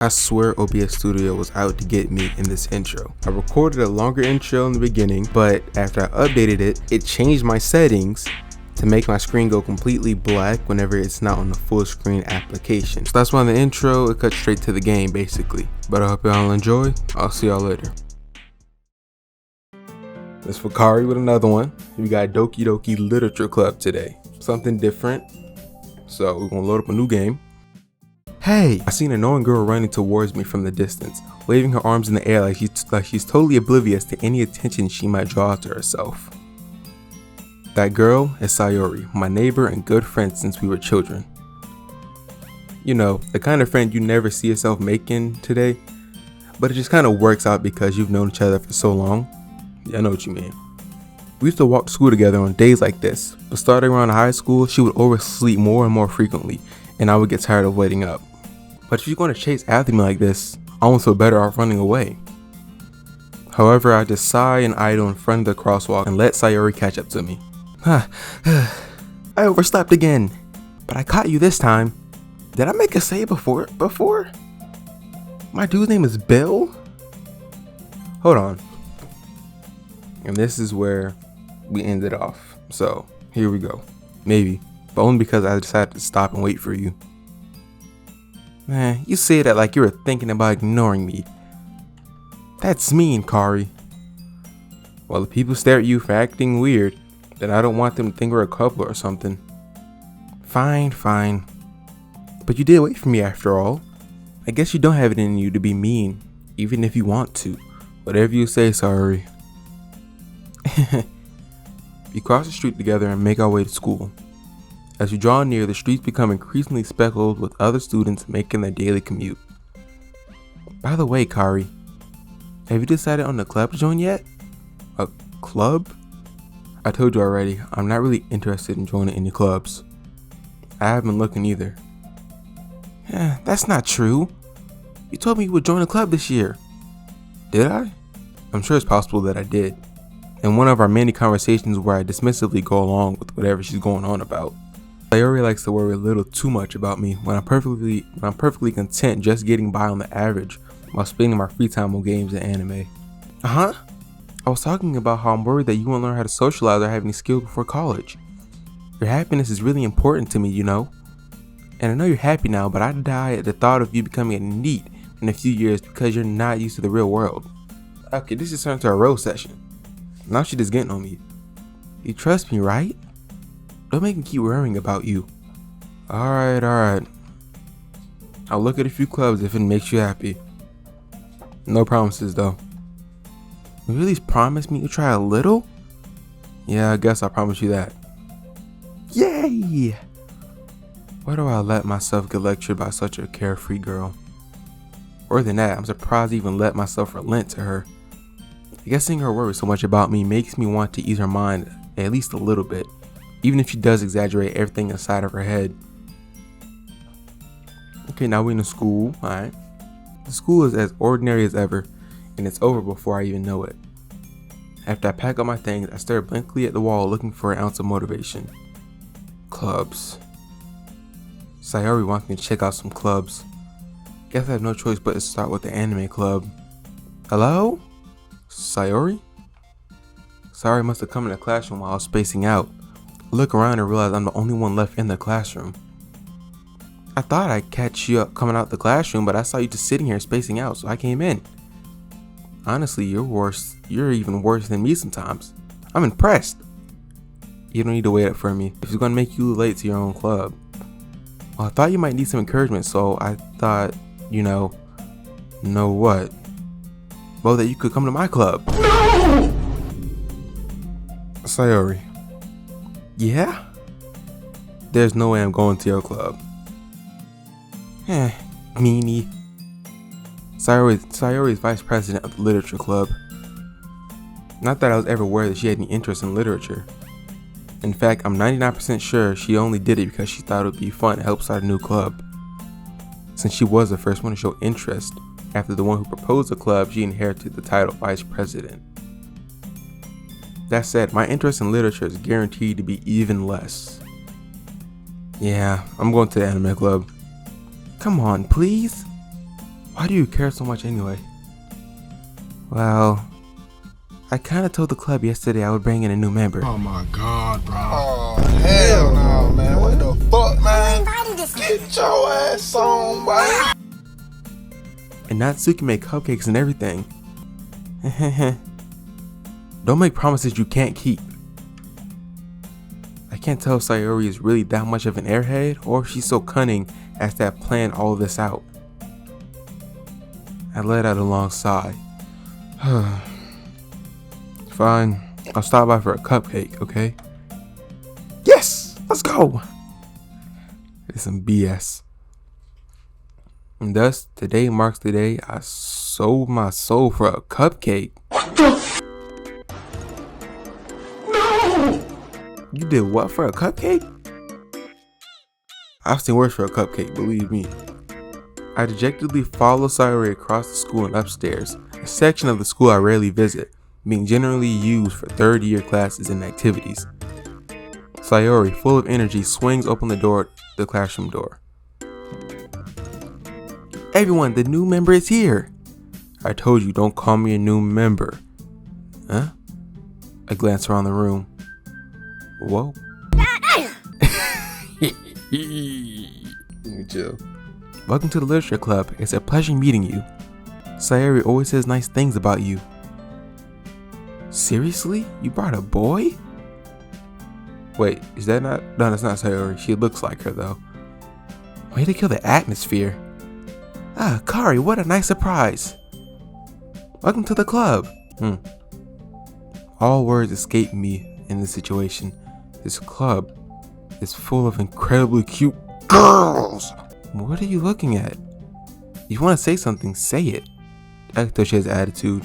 I swear OBS Studio was out to get me in this intro. I recorded a longer intro in the beginning, but after I updated it, it changed my settings to make my screen go completely black whenever it's not on the full screen application. So that's why in the intro, it cuts straight to the game basically. But I hope y'all enjoy. I'll see y'all later. This for Kari with another one. We got Doki Literature Club today. Something different. So we're gonna load up a new game. Hey! I seen a knowing girl running towards me from the distance, waving her arms in the air like she's totally oblivious to any attention she might draw to herself. That girl is Sayori, my neighbor and good friend since we were children. You know, the kind of friend you never see yourself making today, but it just kind of works out because you've known each other for so long. Yeah, I know what you mean. We used to walk to school together on days like this, but starting around high school, she would oversleep more and more frequently, and I would get tired of waiting up. But if you're going to chase after me like this, I almost feel better off running away. However, I just sigh and idle in front of the crosswalk and let Sayori catch up to me. I overslept again, but I caught you this time. Did I make a save before? My dude's name is Bill? Hold on. And this is where we ended off. So here we go. Maybe, but only because I decided to stop and wait for you. Man, you say that like you were thinking about ignoring me. That's mean, Kari. Well, if people stare at you for acting weird, then I don't want them to think we're a couple or something. Fine. But you did wait for me after all. I guess you don't have it in you to be mean, even if you want to. Whatever you say, sorry. We cross the street together and make our way to school. As we draw near, the streets become increasingly speckled with other students making their daily commute. By the way, Kari, have you decided on the club to join yet? A club? I told you already, I'm not really interested in joining any clubs. I haven't been looking either. That's not true. You told me you would join a club this year. Did I? I'm sure it's possible that I did. In one of our many conversations where I dismissively go along with whatever she's going on about. Sayori likes to worry a little too much about me when I'm perfectly content just getting by on the average while spending my free time on games and anime. I was talking about how I'm worried that you won't learn how to socialize or have any skills before college. Your happiness is really important to me, you know. And I know you're happy now, but I die at the thought of you becoming a NEET in a few years because you're not used to the real world. Okay, this just turned into a roast session. Now she's just getting on me. You trust me, right? Don't make me keep worrying about you. Alright. I'll look at a few clubs if it makes you happy. No promises though. You really promise me to try a little? Yeah, I guess I'll promise you that. Yay! Why do I let myself get lectured by such a carefree girl? More than that, I'm surprised I even let myself relent to her. I guess seeing her worry so much about me makes me want to ease her mind at least a little bit. Even if she does exaggerate everything inside of her head. Okay, now we're in the school, alright. The school is as ordinary as ever, and it's over before I even know it. After I pack up my things, I stare blankly at the wall looking for an ounce of motivation. Clubs. Sayori wants me to check out some clubs. Guess I have no choice but to start with the anime club. Hello? Sayori? Sayori must have come in the classroom while I was spacing out. I look around and realize I'm the only one left in the classroom. I thought I'd catch you up coming out the classroom, but I saw you just sitting here spacing out, so I came in. Honestly, you're worse. You're even worse than me sometimes. I'm impressed. You don't need to wait up for me if it's going to make you late to your own club. Well, I thought you might need some encouragement, so I thought, know what? Well, that you could come to my club. No! Sayori. Yeah? There's no way I'm going to your club. Meanie. Sayori is vice president of the literature club. Not that I was ever aware that she had any interest in literature. In fact, I'm 99% sure she only did it because she thought it would be fun to help start a new club. Since she was the first one to show interest, after the one who proposed the club, she inherited the title vice president. That said, my interest in literature is guaranteed to be even less. Yeah, I'm going to the anime club. Come on, please. Why do you care so much anyway? Well, I kinda told the club yesterday I would bring in a new member. Oh my god, bro. Oh, hell no, man. What the fuck, man? This Get your ass on, boy. And Natsuki made cupcakes and everything. Don't make promises you can't keep. I can't tell if Sayori is really that much of an airhead or if she's so cunning as to have planned all of this out. I let out a long sigh. Fine, I'll stop by for a cupcake, okay? Yes! Let's go! It's some BS. And thus, today marks the day I sold my soul for a cupcake. What the No! You did what for a cupcake? I've seen worse for a cupcake, believe me. I dejectedly follow Sayori across the school and upstairs, a section of the school I rarely visit, being generally used for third-year classes and activities. Sayori, full of energy, swings open the classroom door. Everyone, the new member is here! I told you, don't call me a new member. Huh? I glance around the room. Whoa. Let me chill. Welcome to the Literature Club. It's a pleasure meeting you. Sayori always says nice things about you. Seriously? You brought a boy? Wait, is that not? No, that's not Sayori. She looks like her though. Way to kill the atmosphere. Ah, Kari, what a nice surprise. Welcome to the club. All words escape me in this situation. This club is full of incredibly cute girls. What are you looking at? If you want to say something, say it. I can tell she has attitude.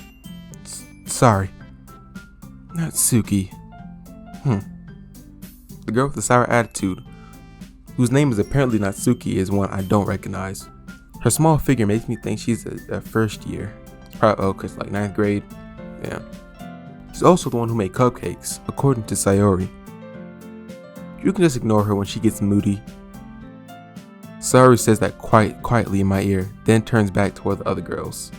Sorry. Natsuki. The girl with the sour attitude, whose name is apparently Natsuki, is one I don't recognize. Her small figure makes me think she's a first year. Probably, cause like 9th grade. Yeah. She's also the one who made cupcakes, according to Sayori. You can just ignore her when she gets moody. Sayori says that quietly in my ear, then turns back toward the other girls.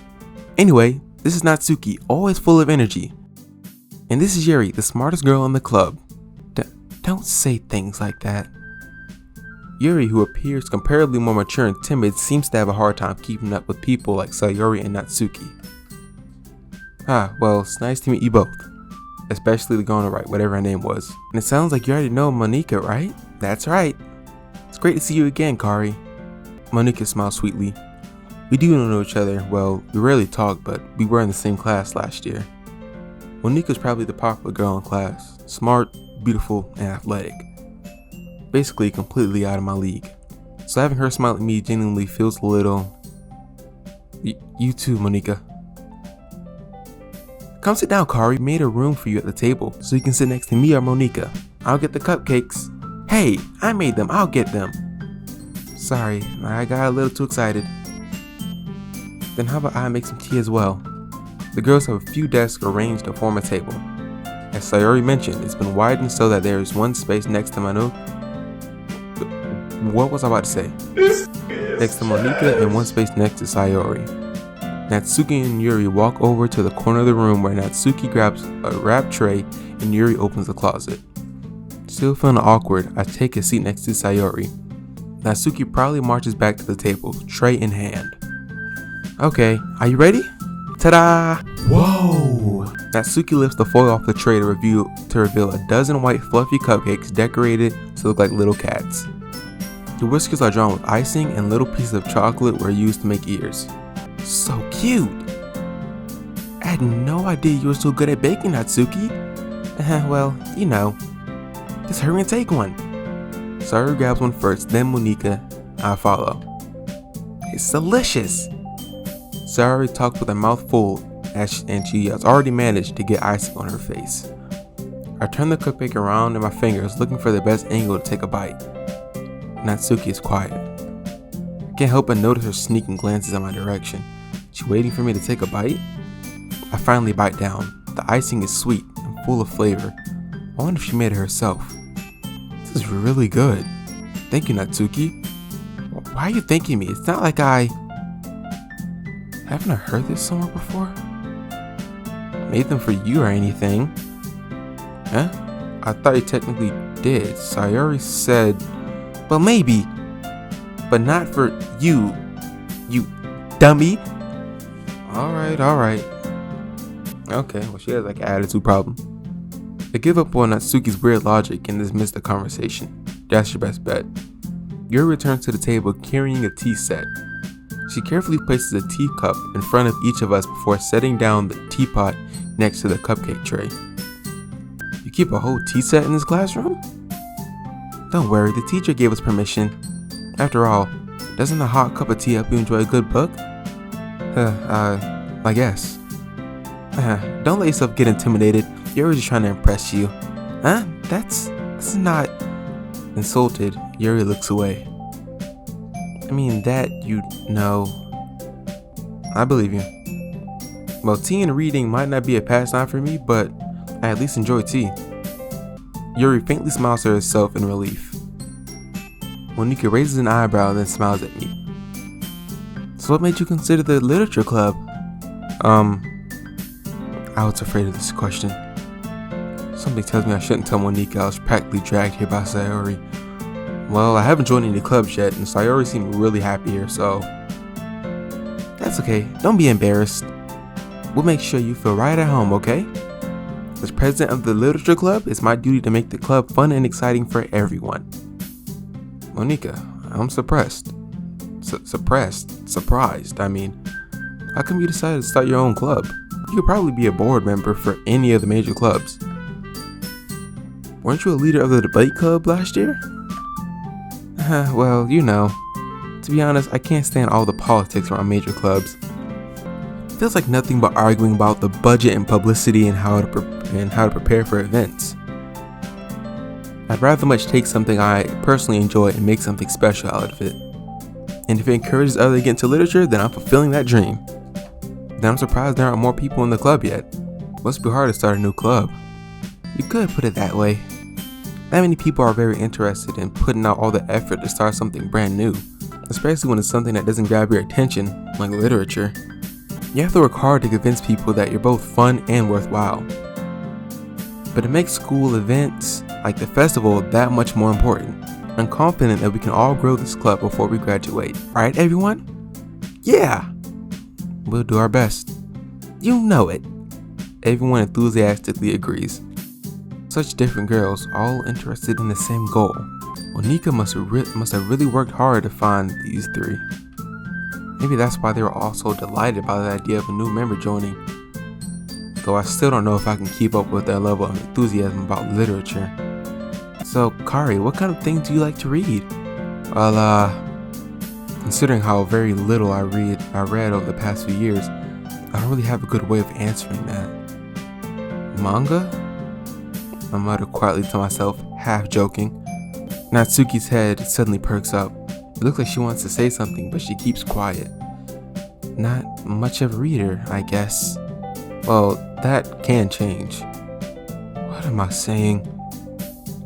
Anyway, this is Natsuki, always full of energy. And this is Yuri, the smartest girl in the club. Don't say things like that. Yuri, who appears comparably more mature and timid, seems to have a hard time keeping up with people like Sayori and Natsuki. Well, it's nice to meet you both. Especially the girl on the right, whatever her name was. And it sounds like you already know Monika, right? That's right. It's great to see you again, Kari. Monika smiles sweetly. We do know each other, well, we rarely talk, but we were in the same class last year. Monika's probably the popular girl in class. Smart, beautiful, and athletic. Basically completely out of my league. So having her smile at me genuinely feels a little... You too, Monika. Come sit down, Kari. We made a room for you at the table, so you can sit next to me or Monika. I'll get the cupcakes. Hey, I made them. I'll get them. Sorry, I got a little too excited. Then how about I make some tea as well? The girls have a few desks arranged to form a table. As Sayori mentioned, it's been widened so that there is one space next to What was I about to say? Next to Monika and one space next to Sayori. Natsuki and Yuri walk over to the corner of the room where Natsuki grabs a wrap tray and Yuri opens the closet. Still feeling awkward, I take a seat next to Sayori. Natsuki proudly marches back to the table, tray in hand. Okay, are you ready? Ta-da! Whoa! Natsuki lifts the foil off the tray to reveal a dozen white fluffy cupcakes decorated to look like little cats. The whiskers are drawn with icing and little pieces of chocolate were used to make ears. So cute! I had no idea you were so good at baking, Natsuki. Well, you know. Just hurry and take one. Sayori grabs one first, then Monika. I follow. It's delicious! Sayori talks with her mouth full, and she has already managed to get icing on her face. I turn the cupcake around in my fingers, looking for the best angle to take a bite. Natsuki is quiet. I can't help but notice her sneaking glances in my direction. She waiting for me to take a bite? I finally bite down. The icing is sweet and full of flavor. I wonder if she made it herself. This is really good. Thank you, Natsuki. Why are you thanking me? It's not like I... Haven't I heard this somewhere before? Made them for you or anything. Huh? I thought you technically did. Sayori said, well, maybe, but not for you, you dummy. Alright. Okay, well, she has like an attitude problem. I give up on Natsuki's weird logic and dismiss the conversation. That's your best bet. Yuri returns to the table carrying a tea set. She carefully places a teacup in front of each of us before setting down the teapot next to the cupcake tray. You keep a whole tea set in this classroom? Don't worry, the teacher gave us permission. After all, doesn't a hot cup of tea help you enjoy a good book? I guess. Don't let yourself get intimidated. Yuri's just trying to impress you. Huh? That's not... Insulted, Yuri looks away. I mean, that you know. I believe you. Well, tea and reading might not be a pastime for me, but I at least enjoy tea. Yuri faintly smiles to herself in relief. Monika raises an eyebrow and then smiles at me. So what made you consider the literature club? I was afraid of this question. Something tells me I shouldn't tell Monika I was practically dragged here by Sayori. Well, I haven't joined any clubs yet, and Sayori seemed really happy here, so... That's okay, don't be embarrassed. We'll make sure you feel right at home, okay? As president of the literature club, it's my duty to make the club fun and exciting for everyone. Monika, I'm surprised. I mean, how come you decided to start your own club? You could probably be a board member for any of the major clubs. Weren't you a leader of the debate club last year? Well, you know. To be honest, I can't stand all the politics around major clubs. Feels like nothing but arguing about the budget and publicity and how to prepare for events. I'd rather much take something I personally enjoy and make something special out of it. And if it encourages others to get into literature, then I'm fulfilling that dream. Then I'm surprised there aren't more people in the club yet. Must be hard to start a new club. You could put it that way. Not many people are very interested in putting out all the effort to start something brand new, especially when it's something that doesn't grab your attention, like literature. You have to work hard to convince people that you're both fun and worthwhile. But it makes school events, like the festival, that much more important. I'm confident that we can all grow this club before we graduate. Right, everyone? Yeah! We'll do our best. You know it. Everyone enthusiastically agrees. Such different girls, all interested in the same goal. Monika must have really worked hard to find these three. Maybe that's why they were all so delighted by the idea of a new member joining. Though I still don't know if I can keep up with their level of enthusiasm about literature. So, Kari, what kind of things do you like to read? Well, considering how very little I read over the past few years, I don't really have a good way of answering that. Manga? I muttered quietly to myself, half joking. Natsuki's head suddenly perks up. It looks like she wants to say something, but she keeps quiet. Not much of a reader, I guess. Well, that can change. What am I saying?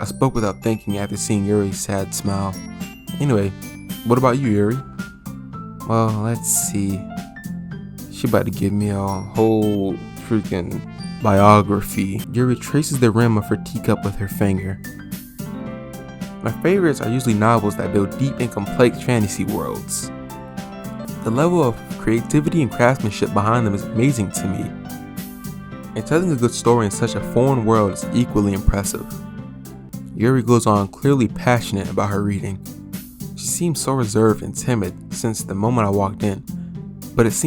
I spoke without thinking after seeing Yuri's sad smile. Anyway, what about you, Yuri? Well, let's see. She about to give me a whole freaking biography. Yuri traces the rim of her teacup with her finger. My favorites are usually novels that build deep and complex fantasy worlds. The level of creativity and craftsmanship behind them is amazing to me. And telling a good story in such a foreign world is equally impressive. Yuri goes on, clearly passionate about her reading. She seemed so reserved and timid since the moment I walked in, but it's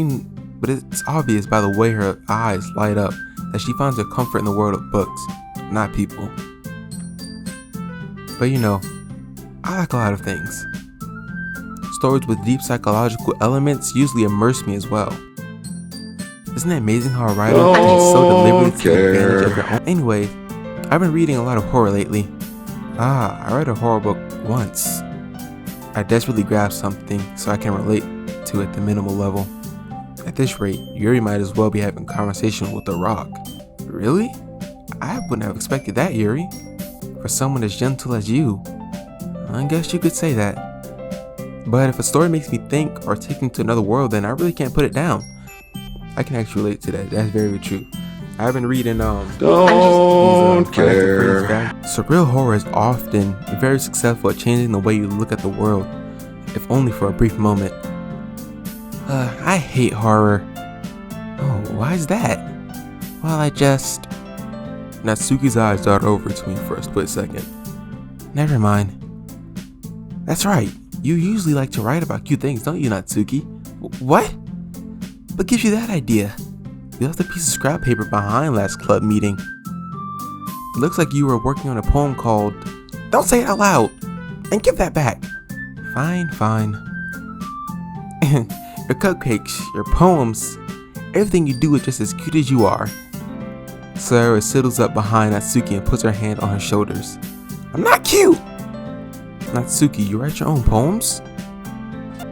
obvious by the way her eyes light up that she finds her comfort in the world of books, not people. But you know, I like a lot of things. Stories with deep psychological elements usually immerse me as well. Isn't it amazing how a writer can so deliberately take advantage of her own? Anyway, I've been reading a lot of horror lately. I read a horror book once. I desperately grabbed something so I can relate to it at the minimal level. At this rate, Yuri might as well be having a conversation with a rock. Really? I wouldn't have expected that, Yuri. For someone as gentle as you. I guess you could say that. But if a story makes me think or take me to another world, then I really can't put it down. I can actually relate to that. That's very true. I've been reading Don't care. Surreal horror is often very successful at changing the way you look at the world, if only for a brief moment. I hate horror. Oh, why is that? Well, Natsuki's eyes darted over to me for a split second. Never mind. That's right. You usually like to write about cute things, don't you, Natsuki? What? What gives you that idea? You left a piece of scrap paper behind last club meeting. It looks like you were working on a poem called... Don't say it out loud! And give that back! Fine. Your cupcakes, your poems, everything you do is just as cute as you are. Sayori settles up behind Natsuki and puts her hand on her shoulders. I'm not cute! Natsuki, you write your own poems?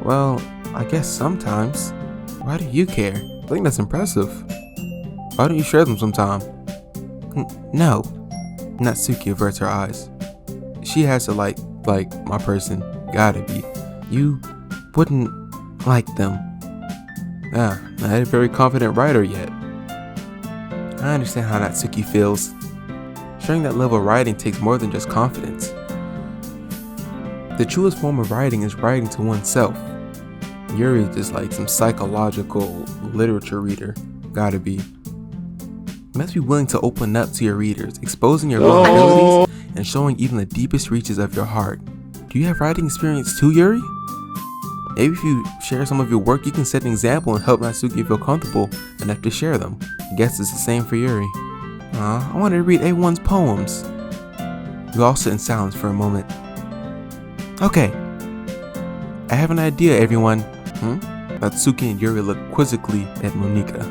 Well, I guess sometimes. Why do you care? I think that's impressive. Why don't you share them sometime? No. Natsuki averts her eyes. She has to like my person. Gotta be. You wouldn't like them. Not a very confident writer yet. I understand how Natsuki feels. Sharing that level of writing takes more than just confidence. The truest form of writing is writing to oneself. Yuri is just like some psychological literature reader. Gotta be. You must be willing to open up to your readers, exposing your vulnerabilities and showing even the deepest reaches of your heart. Do you have writing experience too, Yuri? Maybe if you share some of your work, you can set an example and help Natsuki feel comfortable enough to share them. I guess it's the same for Yuri. I wanted to read A1's poems. We all sit in silence for a moment. Okay. I have an idea, everyone. Natsuki and Yuri look quizzically at Monika.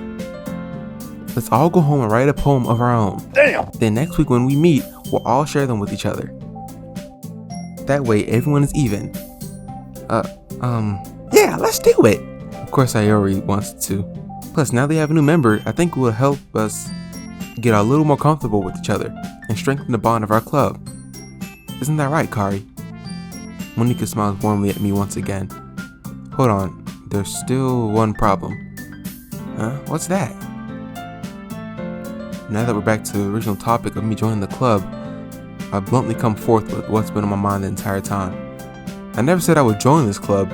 Let's all go home and write a poem of our own. Damn! Then next week when we meet, we'll all share them with each other. That way everyone is even. Yeah, let's do it! Of course Sayori wants to. Plus, now they have a new member, I think it will help us get a little more comfortable with each other and strengthen the bond of our club. Isn't that right, Kari? Monika smiles warmly at me once again. Hold on, there's still one problem. Huh? What's that? Now that we're back to the original topic of me joining the club, I bluntly come forth with what's been on my mind the entire time. I never said I would join this club.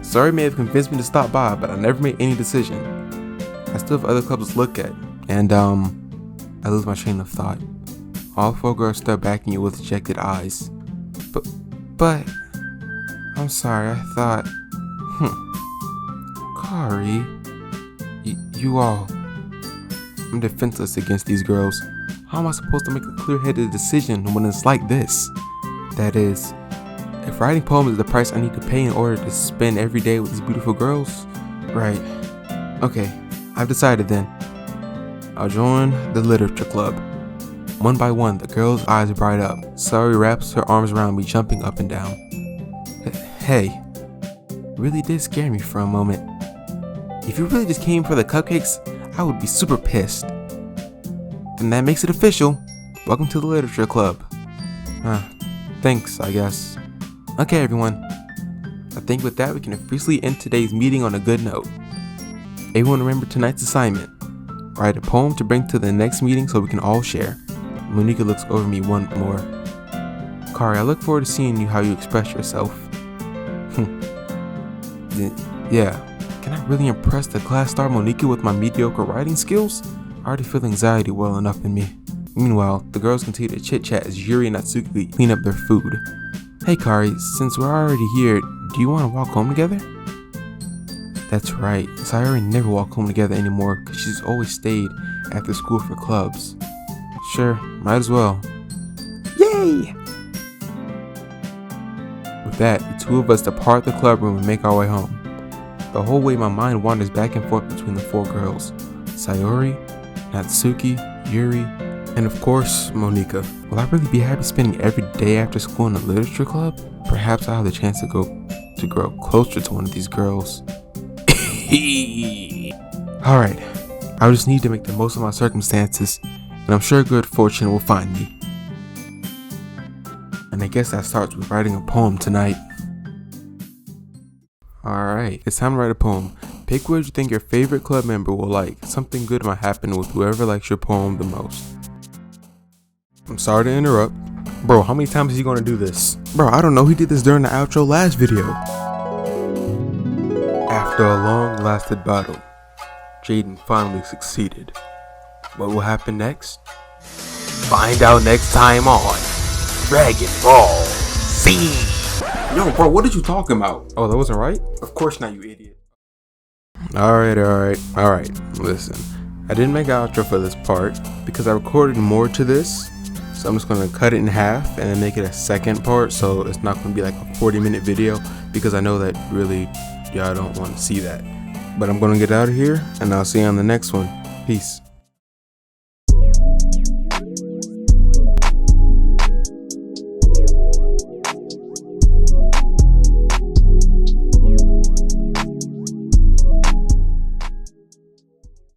Sorry may have convinced me to stop by, but I never made any decision. I still have other clubs to look at, and I lose my train of thought. All four girls stare back at me with dejected eyes. But, I'm sorry, I thought, Kari, you all. I'm defenseless against these girls. How am I supposed to make a clear-headed decision when it's like this? That is, if writing poems is the price I need to pay in order to spend every day with these beautiful girls, right? Okay, I've decided then. I'll join the literature club. One by one, the girls' eyes bright up. Sayori wraps her arms around me, jumping up and down. Hey, it really did scare me for a moment. If you really just came for the cupcakes, I would be super pissed. And that makes it official. Welcome to the literature club. Thanks, I guess. Okay, everyone. I think with that, we can officially end today's meeting on a good note. Everyone remember tonight's assignment. Write a poem to bring to the next meeting so we can all share. Monika looks over me one more. Kari, I look forward to seeing you how you express yourself. Yeah. Can I really impress the class star Monika with my mediocre writing skills? I already feel anxiety well enough in me. Meanwhile, the girls continue to chit-chat as Yuri and Natsuki clean up their food. Hey Kari, since we're already here, do you want to walk home together? That's right, Sayori never walk home together anymore because she's always stayed after school for clubs. Sure, might as well. Yay! With that, the two of us depart the club room and make our way home. The whole way my mind wanders back and forth between the four girls. Sayori, Natsuki, Yuri, and of course, Monika. Will I really be happy spending every day after school in the literature club? Perhaps I'll have the chance to grow closer to one of these girls. Alright, I just need to make the most of my circumstances, and I'm sure good fortune will find me. And I guess that starts with writing a poem tonight. Alright, it's time to write a poem. Pick what you think your favorite club member will like. Something good might happen with whoever likes your poem the most. I'm sorry to interrupt. Bro, how many times is he gonna do this? Bro, I don't know. He did this during the outro last video. After a long-lasted battle, Jaden finally succeeded. What will happen next? Find out next time on Dragon Ball Z. Yo, bro, what are you talking about? Oh, that wasn't right? Of course not, you idiot. Alright. Listen, I didn't make an outro for this part because I recorded more to this. So I'm just going to cut it in half and then make it a second part. So it's not going to be like a 40-minute video because I know that really y'all don't want to see that. But I'm going to get out of here and I'll see you on the next one. Peace.